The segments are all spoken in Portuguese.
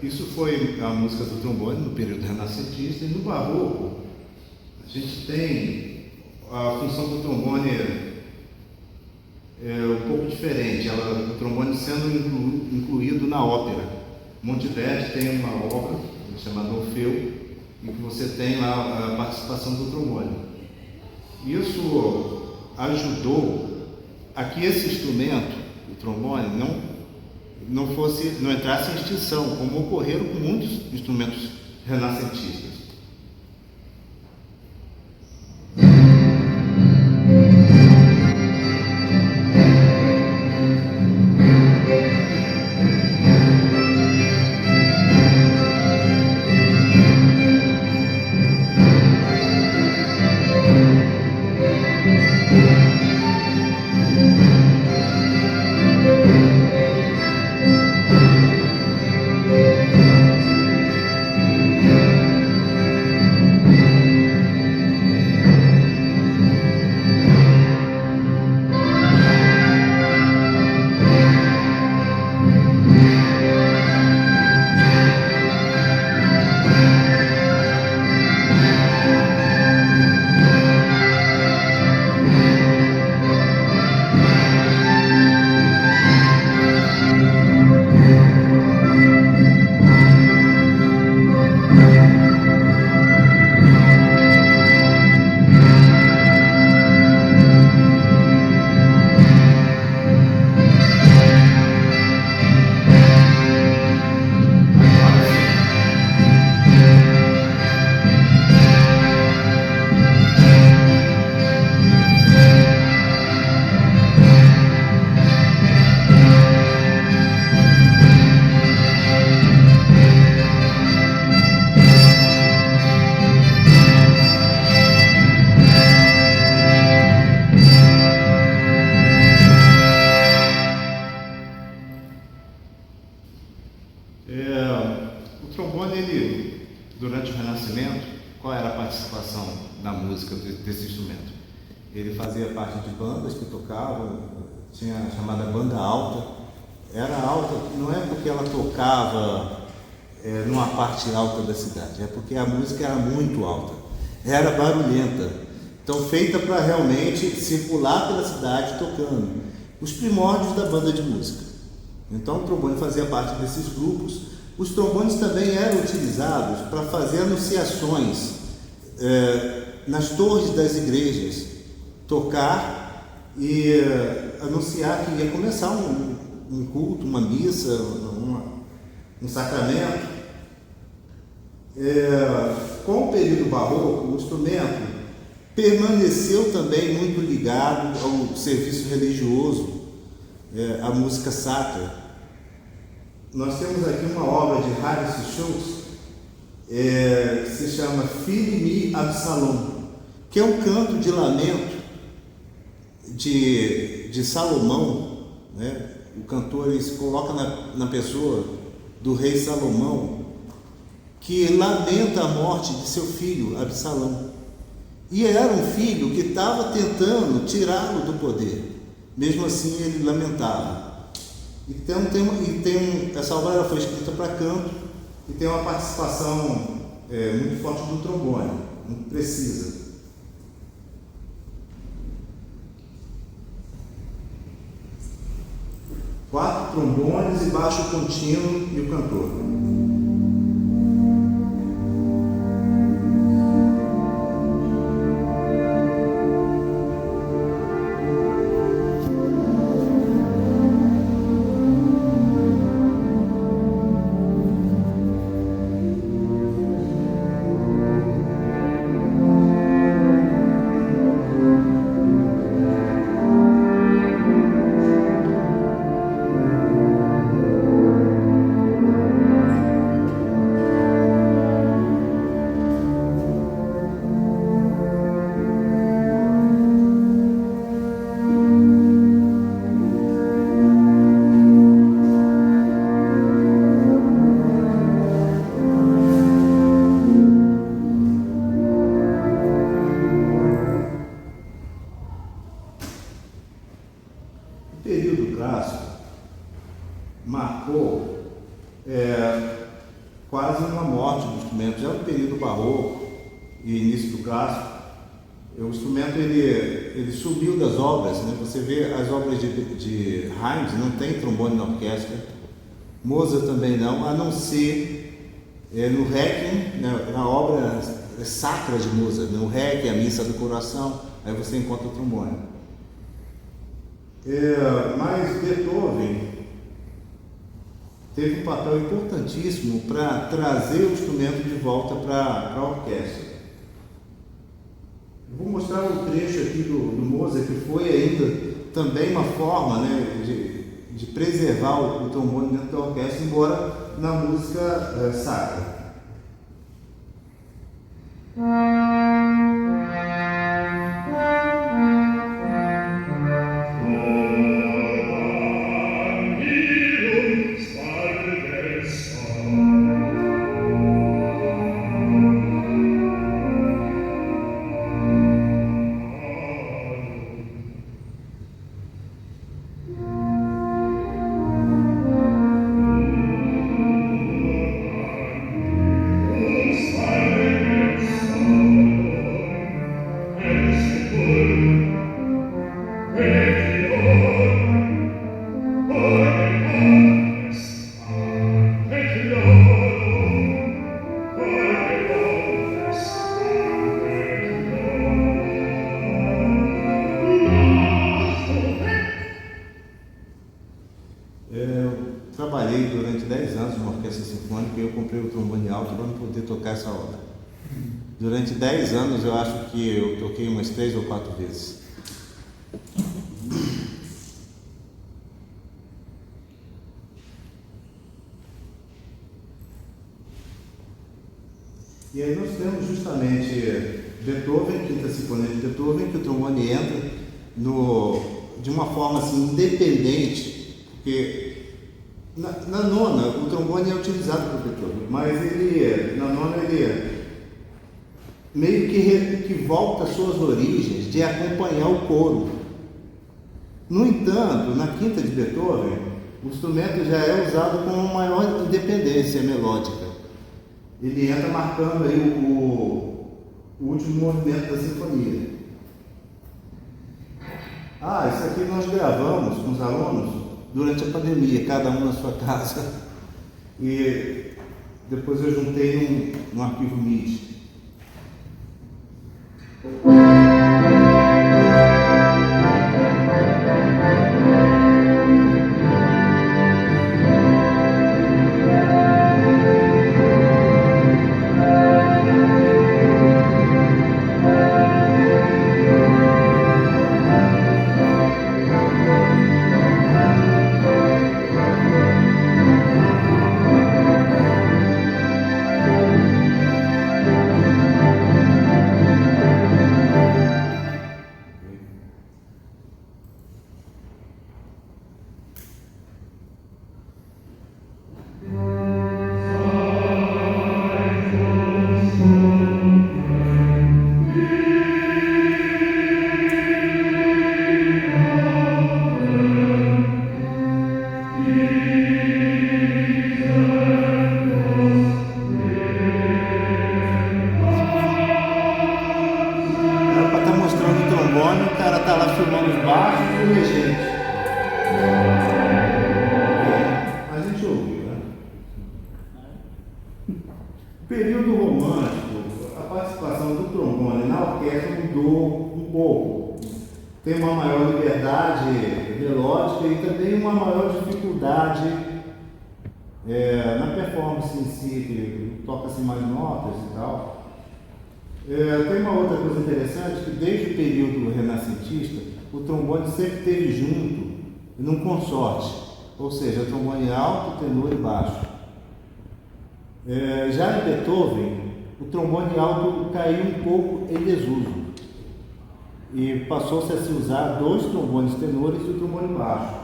Isso foi a música do trombone no período renascentista, e no barroco a gente tem a função do trombone um pouco diferente, o trombone sendo incluído na ópera. Monteverdi tem uma obra chamada Orfeu, em que você tem lá a participação do trombone. Isso ajudou a que esse instrumento, o trombone, não entrasse em extinção, como ocorreram com muitos instrumentos renascentistas. O trombone, durante o Renascimento, qual era a participação na música desse instrumento? Ele fazia parte de bandas que tocavam, tinha a chamada banda alta. Era alta, não é porque ela tocava numa parte alta da cidade, é porque a música era muito alta, era barulhenta, então feita para realmente circular pela cidade tocando. Os primórdios da banda de música. Então o trombone fazia parte desses grupos. Os trombones também eram utilizados para fazer anunciações nas torres das igrejas, tocar e anunciar que ia começar um culto, uma missa, um sacramento. Com o período barroco, o instrumento permaneceu também muito ligado ao serviço religioso, à música sacra. Nós temos aqui uma obra de Harris Schultz, que se chama Filho-me Absalom, que é um canto de lamento de Salomão, né? O cantor se coloca na pessoa do rei Salomão, que lamenta a morte de seu filho Absalão. E era um filho que estava tentando tirá-lo do poder. Mesmo assim ele lamentava. Então essa obra foi escrita para canto e tem uma participação muito forte do trombone, muito precisa. Quatro trombones e baixo contínuo e o cantor. O período clássico marcou quase uma morte do instrumento. Já no período barroco e início do clássico, o instrumento ele subiu das obras, né? Você vê as obras de Haydn, não tem trombone na orquestra, Mozart também não, a não ser no Requiem, na obra sacra de Mozart, no Requiem, a Missa do Coração, aí você encontra o trombone. Mas Beethoven teve um papel importantíssimo para trazer o instrumento de volta para a orquestra. Vou mostrar um trecho aqui do Mozart, que foi ainda também uma forma, né, de preservar o trombone dentro da orquestra, embora na música sacra. Trabalhei durante 10 anos numa orquestra sinfônica e eu comprei o trombone alto para poder tocar essa obra. Durante 10 anos eu acho que eu toquei umas 3 ou 4 vezes. E aí nós temos justamente Beethoven, Quinta Sinfonia de Beethoven, que o trombone entra de uma forma assim independente, porque na nona o trombone é utilizado por Beethoven, mas na nona ele meio que volta às suas origens de acompanhar o coro. No entanto, na quinta de Beethoven, o instrumento já é usado com uma maior independência melódica. Ele entra marcando aí o último movimento da sinfonia. Isso aqui nós gravamos com os alunos durante a pandemia, cada um na sua casa. E depois eu juntei num arquivo MIDI. O cara tá lá filmando os baixos e a gente. A gente ouviu, né? Período romântico, a participação do trombone na orquestra mudou um pouco. Tem uma maior liberdade melódica e também uma maior dificuldade na performance em si, que toca-se mais notas e tal. Tem uma outra coisa interessante, que desde o período renascentista, o trombone sempre esteve junto, num consorte, ou seja, trombone alto, tenor e baixo. Já em Beethoven, o trombone alto caiu um pouco em desuso e passou-se a se usar 2 trombones tenores e o trombone baixo.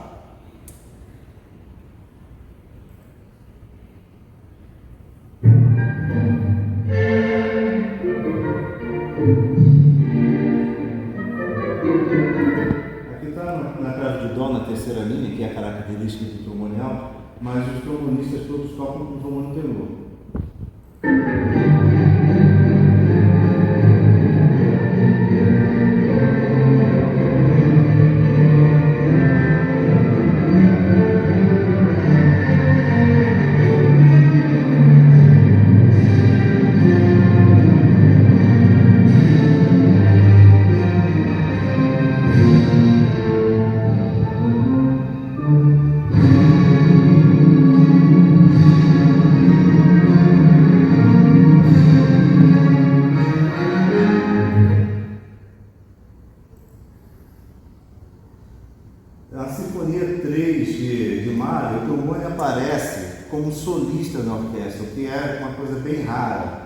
Aqui está na clave de Dó, na terceira linha, que é a característica do trombone alto. mas os trombonistas todos tocam com trombone tenor. Na Sinfonia 3 de Mahler, o trombone aparece como solista na orquestra, o que é uma coisa bem rara.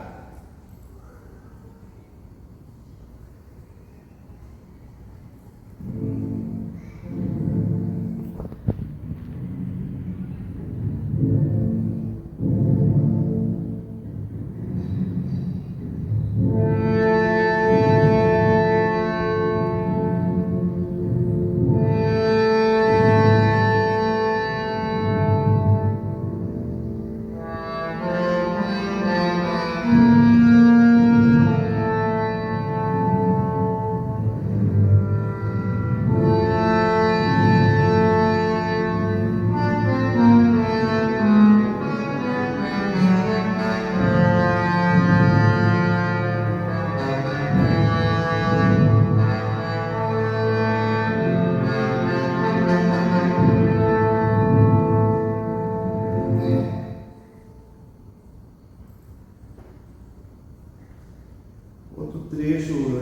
Outro trecho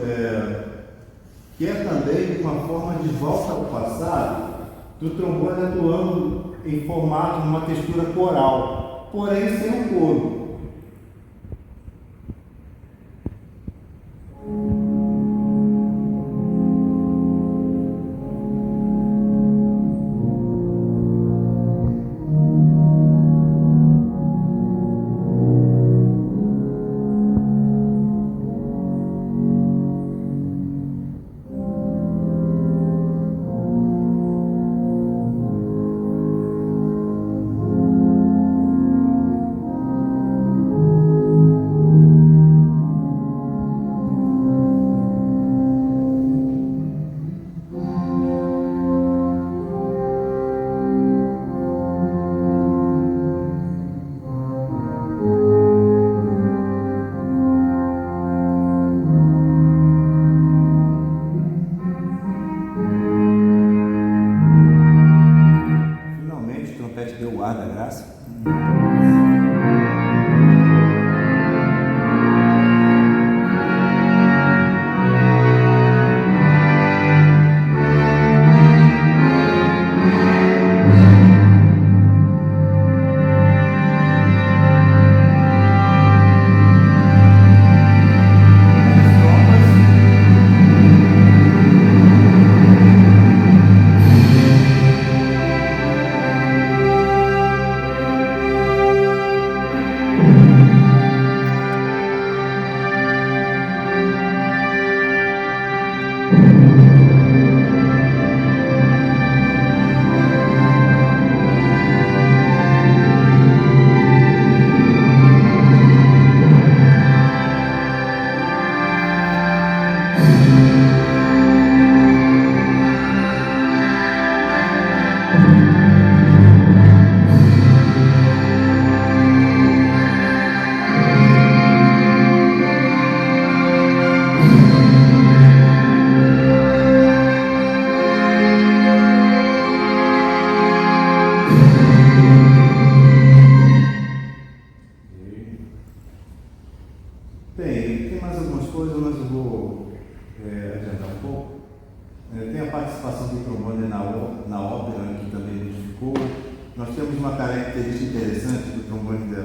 que é também uma forma de volta ao passado do trombone atuando em formato, numa textura coral, porém sem o coro. Deu o ar da graça. Tem mais algumas coisas, mas eu vou adiantar um pouco. Tem a participação do trombone na ópera, que também modificou. Nós temos uma característica interessante do trombone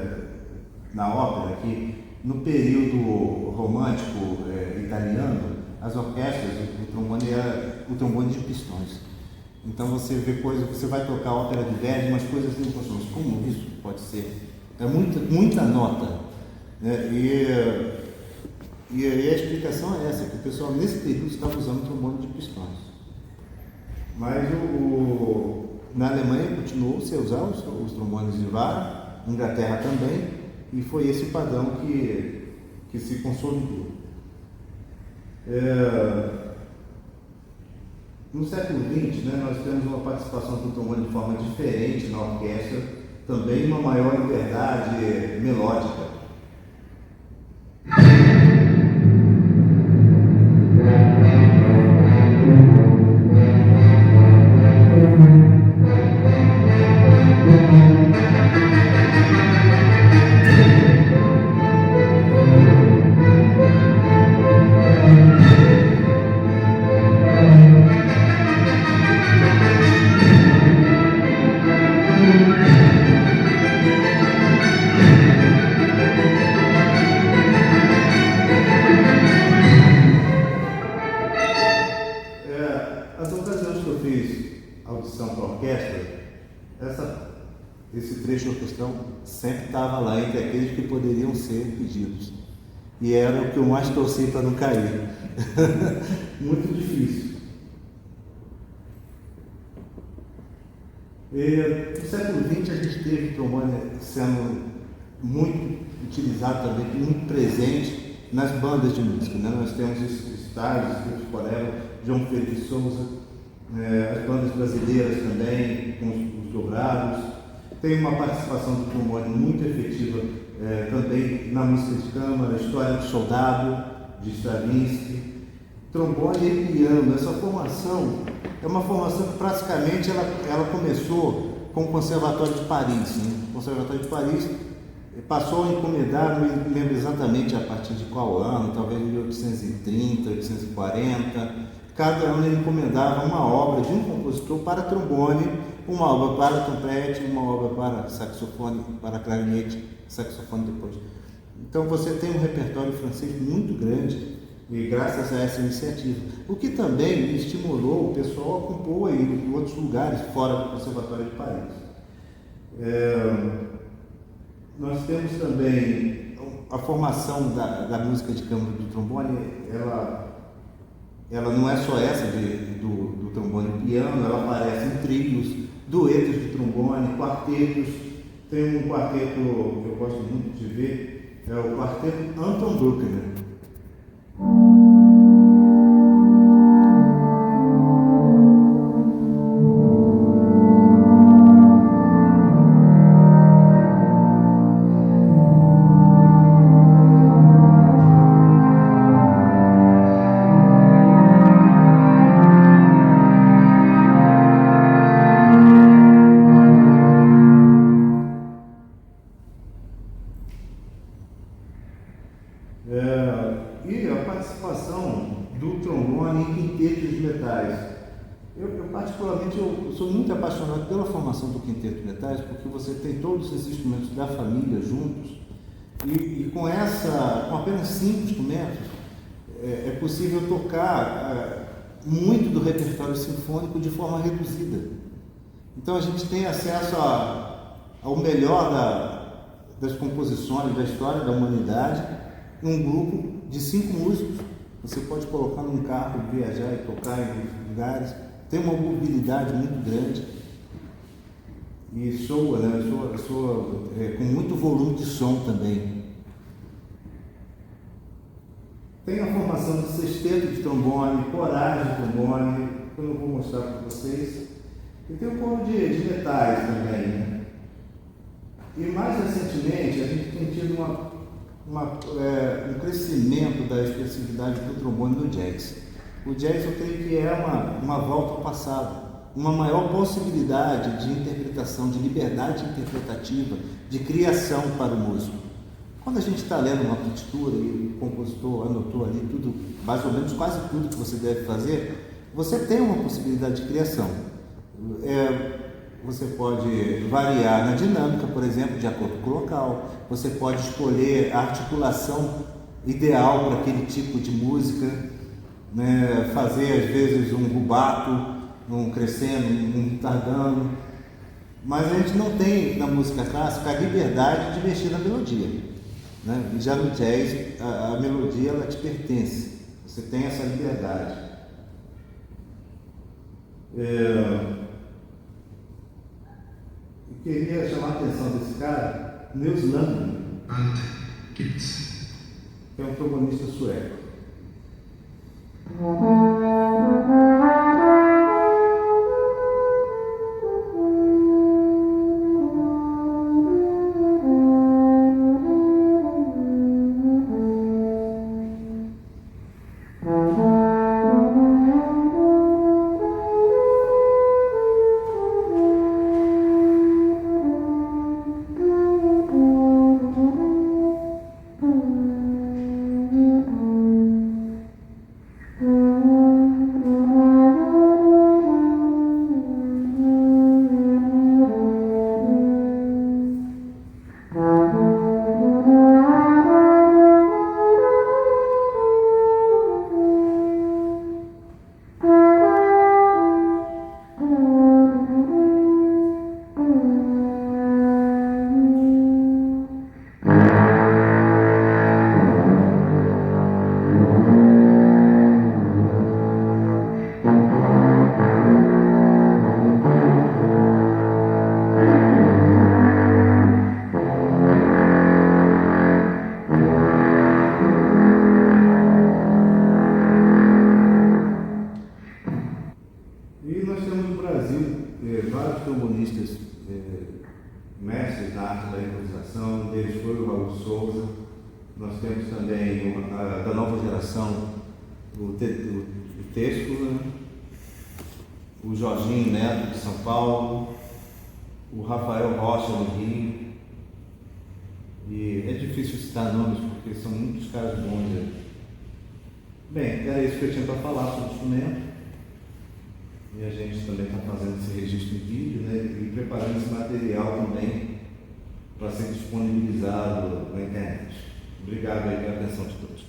na ópera, que no período romântico italiano, as orquestras, o trombone era o trombone de pistões. Então você vê coisas, você vai tocar ópera de Verdi, umas coisas assim, como isso pode ser? É muita nota. Né? E a explicação é essa, que o pessoal nesse período estava usando trombone de pistões. Mas na Alemanha continuou-se a usar os trombones de vara, na Inglaterra também, e foi esse padrão que se consolidou. No século XX, né, nós temos uma participação do trombone de forma diferente na orquestra, também uma maior liberdade melódica. As ocasiões que eu fiz audição para a orquestra, esse trecho orquestral sempre estava lá entre aqueles que poderiam ser pedidos. E era o que eu mais torci para não cair. Muito difícil. No século XX a gente teve o trombone sendo muito utilizado também, muito presente nas bandas de música, né? Nós temos Stars, Espírito Forever, João Felipe Souza, as bandas brasileiras também, com os dobrados. Tem uma participação do trombone muito efetiva também na música de câmara, História do Soldado, de Stravinsky, trombone e piano. Essa formação é uma formação que praticamente ela começou com o Conservatório de Paris. Né? O Conservatório de Paris passou a encomendar, não me lembro exatamente a partir de qual ano, talvez em 1830, 1840. Cada ano ele encomendava uma obra de um compositor para trombone, uma obra para trompete, uma obra para saxofone, para clarinete, saxofone depois. Então você tem um repertório francês muito grande, e graças a essa iniciativa, o que também estimulou o pessoal a compor aí em outros lugares fora do Conservatório de Paris. Nós temos também a formação da música de câmara do trombone, ela não é só essa do trombone e piano, ela aparece em trios, duetos de trombone, quartetos. Tem um quarteto que eu gosto muito de ver, é o quarteto Anton Bruckner. E a participação do trombone em quintetos de metais. Eu particularmente, eu sou muito apaixonado pela formação do quinteto de metais, porque você tem todos esses instrumentos da família juntos, e com apenas 5 instrumentos, é possível tocar muito do repertório sinfônico de forma reduzida. Então a gente tem acesso ao melhor das composições da história da humanidade, um grupo de 5 músicos. Você pode colocar num carro, viajar e tocar em lugares. Tem uma mobilidade muito grande e soa com muito volume de som também. Tem a formação de sexteto de trombone, coragem de trombone, que eu não vou mostrar para vocês. E tem um pouco de metais também, né? E mais recentemente a gente tem tido um crescimento da expressividade do trombone no jazz. O jazz, eu creio que é uma volta ao passado, uma maior possibilidade de interpretação, de liberdade interpretativa, de criação para o músico. Quando a gente está lendo uma partitura e o compositor anotou ali tudo, mais ou menos quase tudo que você deve fazer, você tem uma possibilidade de criação. Você pode variar na dinâmica, por exemplo, de acordo com o local. Você pode escolher a articulação ideal para aquele tipo de música, né? Fazer, às vezes, um rubato, um crescendo, um retardando. Mas a gente não tem, na música clássica, a liberdade de mexer na melodia, né? E já no jazz, a melodia, ela te pertence. Você tem essa liberdade. queria chamar a atenção desse cara, Nils Landgren, que é um trombonista sueco. Vários trombonistas mestres na arte da improvisação, um deles foi o Raul Souza. Nós temos também da nova geração o Tesco, né? O Jorginho Neto de São Paulo, o Rafael Rocha no Rio. E é difícil citar nomes porque são muitos caras bons. Né? Bem, era isso que eu tinha para falar sobre o instrumento. E a gente também está fazendo esse registro em vídeo, né? E preparando esse material também para ser disponibilizado na internet. Obrigado aí pela atenção de todos.